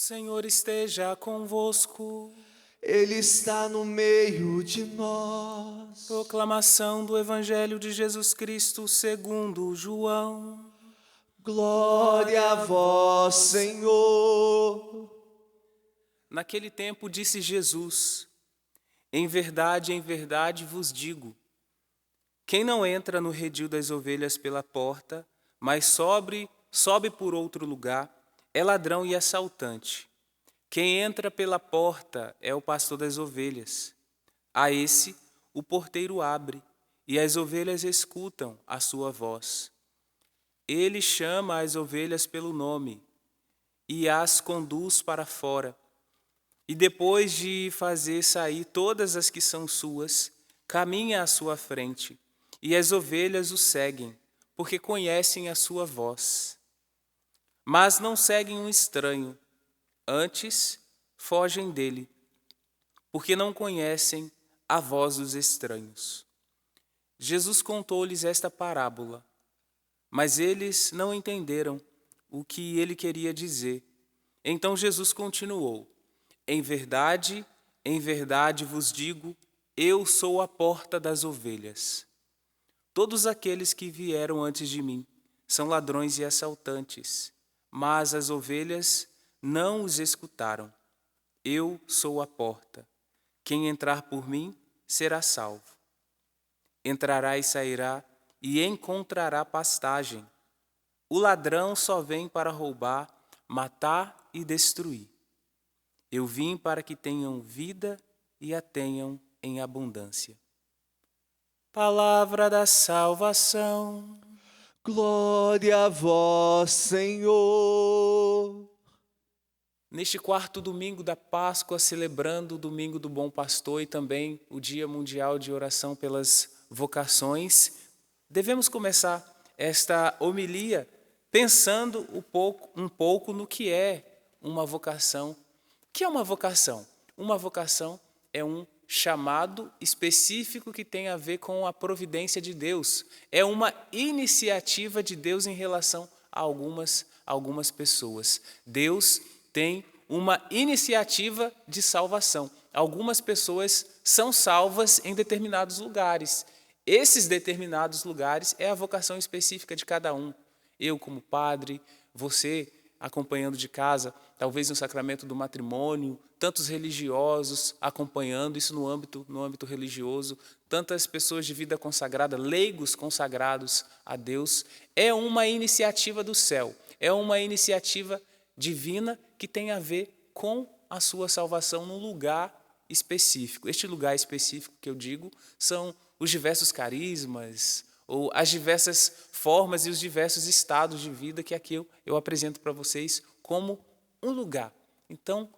Senhor esteja convosco. Ele está no meio de nós. Proclamação do Evangelho de Jesus Cristo segundo João. Glória a vós, Senhor. Naquele tempo disse Jesus: em verdade vos digo, quem não entra no redil das ovelhas pela porta, mas sobe por outro lugar, é ladrão e assaltante. Quem entra pela porta é o pastor das ovelhas. A esse o porteiro abre, e as ovelhas escutam a sua voz. Ele chama as ovelhas pelo nome e as conduz para fora. E depois de fazer sair todas as que são suas, caminha à sua frente, e as ovelhas o seguem, porque conhecem a sua voz. Mas não seguem um estranho, antes fogem dele, porque não conhecem a voz dos estranhos. Jesus contou-lhes esta parábola, mas eles não entenderam o que ele queria dizer. Então Jesus continuou: em verdade vos digo, eu sou a porta das ovelhas. Todos aqueles que vieram antes de mim são ladrões e assaltantes, mas as ovelhas não os escutaram. Eu sou a porta. Quem entrar por mim será salvo. Entrará e sairá e encontrará pastagem. O ladrão só vem para roubar, matar e destruir. Eu vim para que tenham vida e a tenham em abundância. Palavra da salvação. Glória a vós, Senhor. Neste quarto domingo da Páscoa, celebrando o Domingo do Bom Pastor e também o Dia Mundial de Oração pelas Vocações, devemos começar esta homilia pensando um pouco no que é uma vocação. O que é uma vocação? Uma vocação é um chamado específico que tem a ver com a providência de Deus. É uma iniciativa de Deus em relação a algumas pessoas. Deus tem uma iniciativa de salvação. Algumas pessoas são salvas em determinados lugares. Esses determinados lugares é a vocação específica de cada um. Eu como padre, você acompanhando de casa, talvez no sacramento do matrimônio, tantos religiosos acompanhando isso no âmbito religioso, tantas pessoas de vida consagrada, leigos consagrados a Deus. É uma iniciativa do céu, é uma iniciativa divina que tem a ver com a sua salvação num lugar específico. Este lugar específico que eu digo são os diversos carismas, ou as diversas formas e os diversos estados de vida que aqui eu apresento para vocês como um lugar. Então,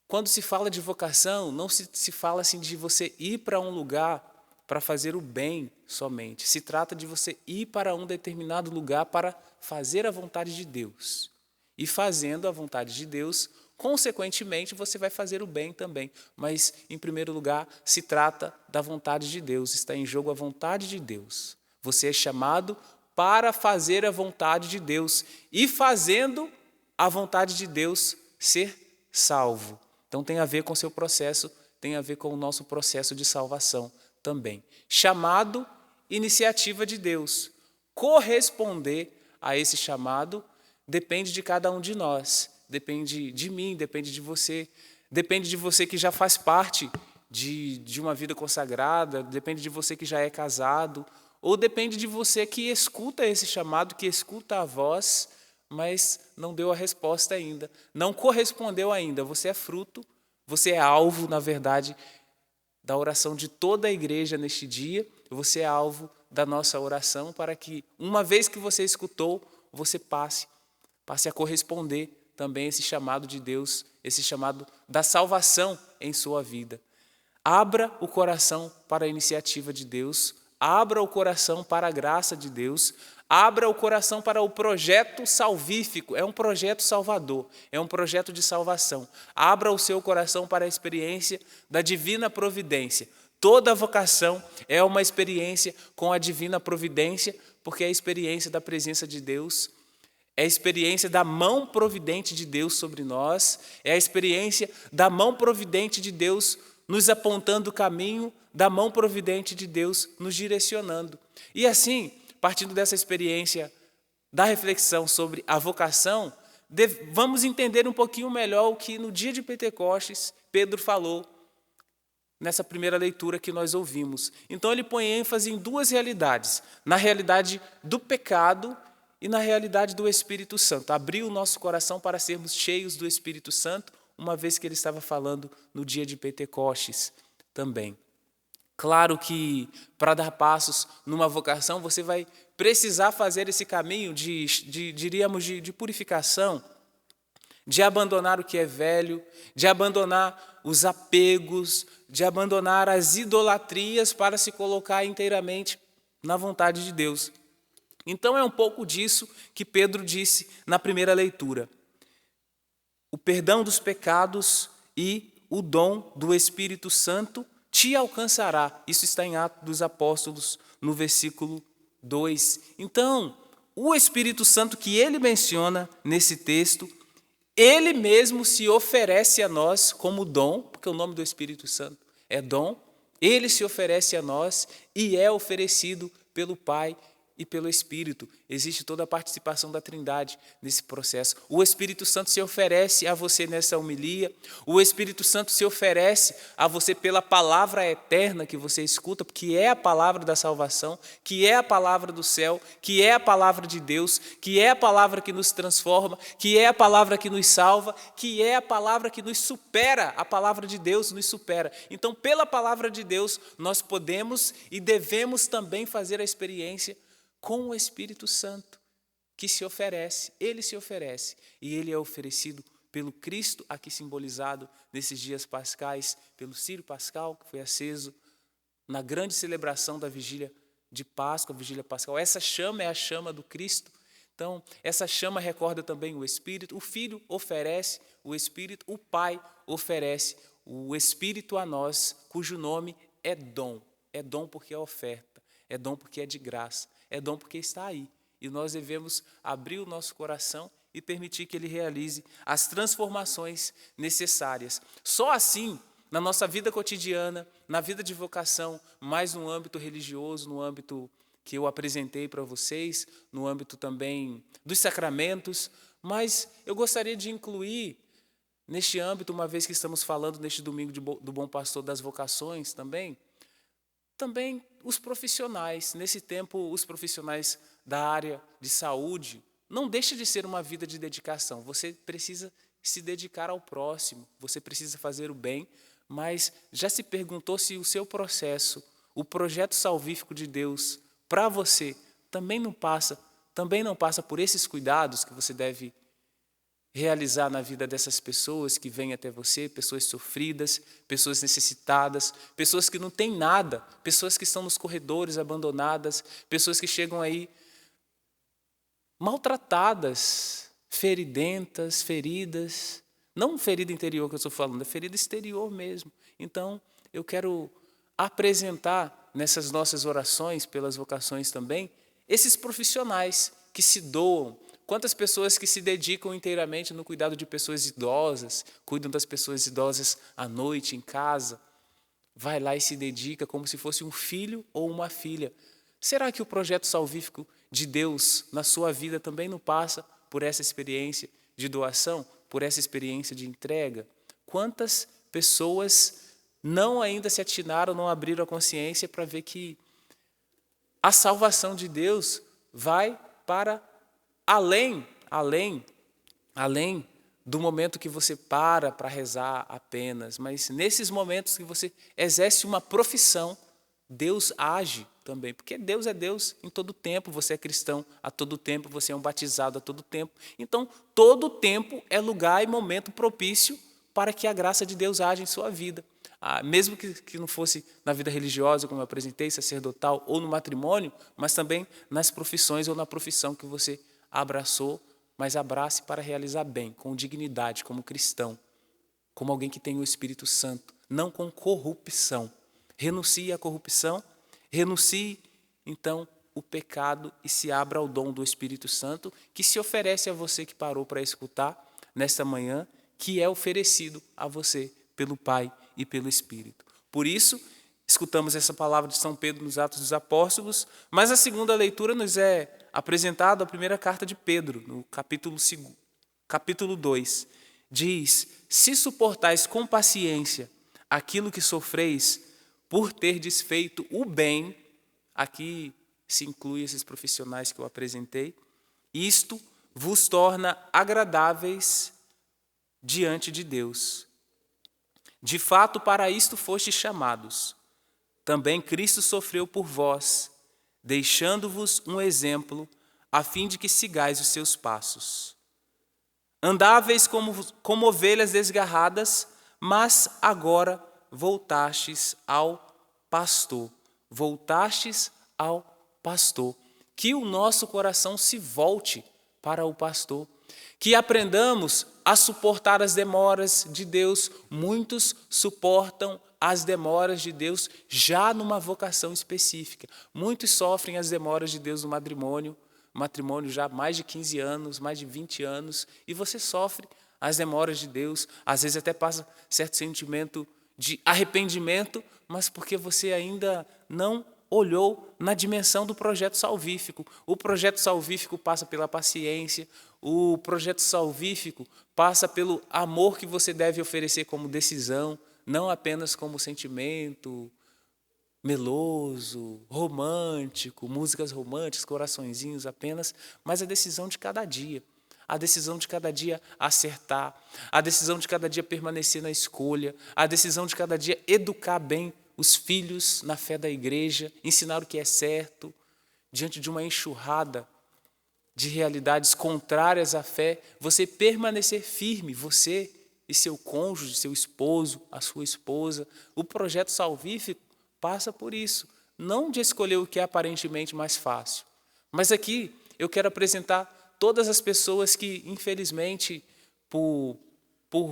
quando se fala de vocação, não se fala assim de você ir para um lugar para fazer o bem somente. Se trata de você ir para um determinado lugar para fazer a vontade de Deus. E fazendo a vontade de Deus, consequentemente, você vai fazer o bem também. Mas, em primeiro lugar, se trata da vontade de Deus. Está em jogo a vontade de Deus. Você é chamado para fazer a vontade de Deus. E fazendo a vontade de Deus, ser salvo. Então, tem a ver com o seu processo, tem a ver com o nosso processo de salvação também. Chamado, iniciativa de Deus. Corresponder a esse chamado depende de cada um de nós, depende de mim, depende de você que já faz parte de uma vida consagrada, depende de você que já é casado, ou depende de você que escuta esse chamado, que escuta a voz, mas não deu a resposta ainda, não correspondeu ainda. Você é fruto, você é alvo, na verdade, da oração de toda a igreja neste dia, você é alvo da nossa oração para que, uma vez que você escutou, você passe a corresponder também esse chamado de Deus, esse chamado da salvação em sua vida. Abra o coração para a iniciativa de Deus, abra o coração para a graça de Deus, abra o coração para o projeto salvífico, é um projeto salvador, é um projeto de salvação. Abra o seu coração para a experiência da divina providência. Toda vocação é uma experiência com a divina providência, porque é a experiência da presença de Deus. é a experiência da mão providente de Deus sobre nós, é a experiência da mão providente de Deus nos apontando o caminho, da mão providente de Deus nos direcionando. E assim, partindo dessa experiência da reflexão sobre a vocação, vamos entender um pouquinho melhor o que no dia de Pentecostes Pedro falou nessa primeira leitura que nós ouvimos. Então ele põe ênfase em duas realidades, na realidade do pecado e na realidade do Espírito Santo. Abriu o nosso coração para sermos cheios do Espírito Santo, uma vez que ele estava falando no dia de Pentecostes também. Claro que para dar passos numa vocação, você vai precisar fazer esse caminho diríamos, de purificação, de abandonar o que é velho, de abandonar os apegos, de abandonar as idolatrias para se colocar inteiramente na vontade de Deus. Então é um pouco disso que Pedro disse na primeira leitura. O perdão dos pecados e o dom do Espírito Santo te alcançará. Isso está em Atos dos Apóstolos, no versículo 2. Então, o Espírito Santo que ele menciona nesse texto, ele mesmo se oferece a nós como dom, porque o nome do Espírito Santo é dom, ele se oferece a nós e é oferecido pelo Pai e pelo Espírito. Existe toda a participação da Trindade nesse processo. O Espírito Santo se oferece a você nessa homilia, o Espírito Santo se oferece a você pela palavra eterna que você escuta, porque é a palavra da salvação, que é a palavra do céu, que é a palavra de Deus, que é a palavra que nos transforma, que é a palavra que nos salva, que é a palavra que nos supera, a palavra de Deus nos supera. Então, pela palavra de Deus, nós podemos e devemos também fazer a experiência com o Espírito Santo, que se oferece, ele se oferece, e ele é oferecido pelo Cristo, aqui simbolizado nesses dias pascais, pelo círio pascal, que foi aceso na grande celebração da vigília de Páscoa, a vigília pascal. Essa chama é a chama do Cristo. Então, essa chama recorda também o Espírito, o Filho oferece o Espírito, o Pai oferece o Espírito a nós, cujo nome é dom. É dom porque é oferta, é dom porque é de graça. É dom porque está aí. E nós devemos abrir o nosso coração e permitir que ele realize as transformações necessárias. Só assim, na nossa vida cotidiana, na vida de vocação, mais no âmbito religioso, no âmbito que eu apresentei para vocês, no âmbito também dos sacramentos, mas eu gostaria de incluir neste âmbito, uma vez que estamos falando neste domingo do Bom Pastor das vocações também os profissionais. Nesse tempo, os profissionais da área de saúde, não deixa de ser uma vida de dedicação. Você precisa se dedicar ao próximo, você precisa fazer o bem, mas já se perguntou se o seu processo, o projeto salvífico de Deus para você, também não passa por esses cuidados que você deve realizar na vida dessas pessoas que vêm até você, pessoas sofridas, pessoas necessitadas, pessoas que não têm nada, pessoas que estão nos corredores abandonadas, pessoas que chegam aí maltratadas, feridentas, feridas, não ferida interior que eu estou falando, é ferida exterior mesmo. Então, eu quero apresentar nessas nossas orações, pelas vocações também, esses profissionais que se doam. Quantas pessoas que se dedicam inteiramente no cuidado de pessoas idosas, cuidam das pessoas idosas à noite, em casa, vai lá e se dedica como se fosse um filho ou uma filha. Será que o projeto salvífico de Deus na sua vida também não passa por essa experiência de doação, por essa experiência de entrega? Quantas pessoas não ainda se atinaram, não abriram a consciência para ver que a salvação de Deus vai para além do momento que você para rezar apenas, mas nesses momentos que você exerce uma profissão, Deus age também, porque Deus é Deus em todo tempo, você é cristão a todo tempo, você é um batizado a todo tempo. Então, todo tempo é lugar e momento propício para que a graça de Deus age em sua vida. Mesmo que não fosse na vida religiosa, como eu apresentei, sacerdotal ou no matrimônio, mas também nas profissões ou na profissão que você abraçou, mas abrace para realizar bem, com dignidade, como cristão, como alguém que tem o Espírito Santo, não com corrupção. Renuncie à corrupção, renuncie, então, o pecado e se abra ao dom do Espírito Santo, que se oferece a você que parou para escutar nesta manhã, que é oferecido a você pelo Pai e pelo Espírito. Por isso, escutamos essa palavra de São Pedro nos Atos dos Apóstolos, mas a segunda leitura nos é apresentada a primeira carta de Pedro, no capítulo 2. Diz: se suportais com paciência aquilo que sofreis por terdes feito o bem, aqui se inclui esses profissionais que eu apresentei, isto vos torna agradáveis diante de Deus. De fato, para isto fostes chamados. Também Cristo sofreu por vós, deixando-vos um exemplo, a fim de que sigais os seus passos. Andáveis como ovelhas desgarradas, mas agora voltastes ao pastor. Voltastes ao pastor. Que o nosso coração se volte para o pastor. Que aprendamos a suportar as demoras de Deus. Muitos suportam as demoras de Deus já numa vocação específica. Muitos sofrem as demoras de Deus no matrimônio já há mais de 15 anos, mais de 20 anos, e você sofre as demoras de Deus, às vezes até passa certo sentimento de arrependimento, mas porque você ainda não olhou na dimensão do projeto salvífico. O projeto salvífico passa pela paciência, o projeto salvífico passa pelo amor que você deve oferecer como decisão, não apenas como sentimento meloso, romântico, músicas românticas, coraçõezinhos apenas, mas a decisão de cada dia. A decisão de cada dia acertar, a decisão de cada dia permanecer na escolha, a decisão de cada dia educar bem os filhos na fé da igreja, ensinar o que é certo, diante de uma enxurrada de realidades contrárias à fé, você permanecer firme, você e seu cônjuge, seu esposo, a sua esposa. O projeto salvífico passa por isso, não de escolher o que é aparentemente mais fácil. Mas aqui eu quero apresentar todas as pessoas que, infelizmente, por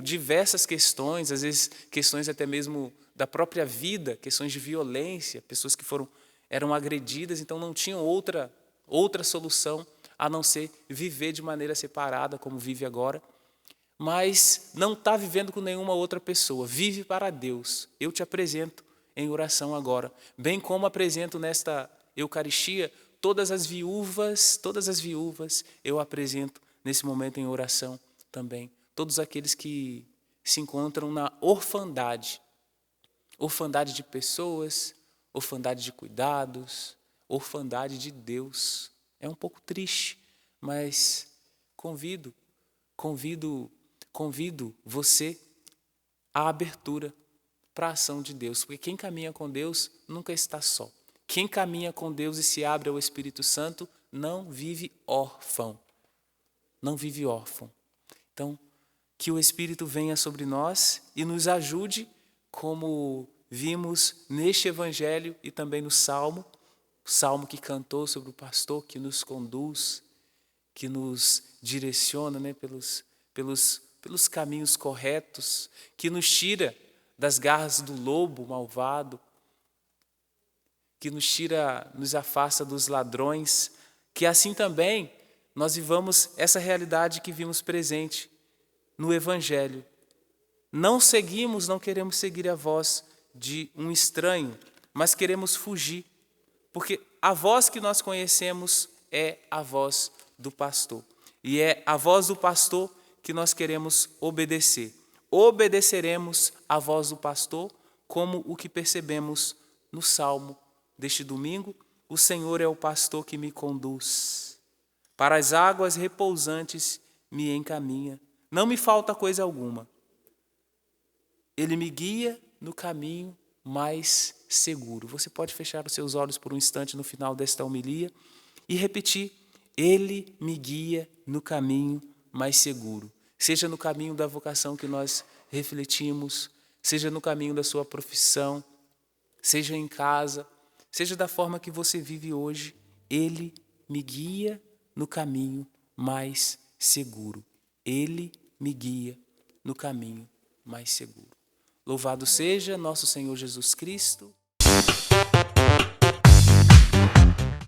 diversas questões, às vezes questões até mesmo da própria vida, questões de violência, pessoas que eram agredidas, então não tinham outra solução a não ser viver de maneira separada, como vive agora, mas não está vivendo com nenhuma outra pessoa, vive para Deus. Eu te apresento em oração agora, bem como apresento nesta Eucaristia todas as viúvas eu apresento nesse momento em oração também, todos aqueles que se encontram na orfandade de pessoas, orfandade de cuidados, orfandade de Deus. É um pouco triste, mas convido você à abertura para a ação de Deus, porque quem caminha com Deus nunca está só. Quem caminha com Deus e se abre ao Espírito Santo não vive órfão. Não vive órfão. Então, que o Espírito venha sobre nós e nos ajude, como vimos neste Evangelho e também no Salmo, o Salmo que cantou sobre o pastor, que nos conduz, que nos direciona, né, pelos caminhos corretos, que nos tira das garras do lobo malvado, que nos afasta dos ladrões, que assim também nós vivamos essa realidade que vimos presente no Evangelho. Não queremos seguir a voz de um estranho, mas queremos fugir, porque a voz que nós conhecemos é a voz do pastor. E é a voz do pastor que nós queremos obedecer. Obedeceremos à voz do pastor, como o que percebemos no Salmo deste domingo: o Senhor é o pastor que me conduz, para as águas repousantes me encaminha, não me falta coisa alguma. Ele me guia no caminho mais seguro. Você pode fechar os seus olhos por um instante no final desta homilia e repetir: Ele me guia no caminho mais seguro. Seja no caminho da vocação que nós refletimos, seja no caminho da sua profissão, seja em casa, seja da forma que você vive hoje, Ele me guia no caminho mais seguro. Ele me guia no caminho mais seguro. Louvado seja nosso Senhor Jesus Cristo.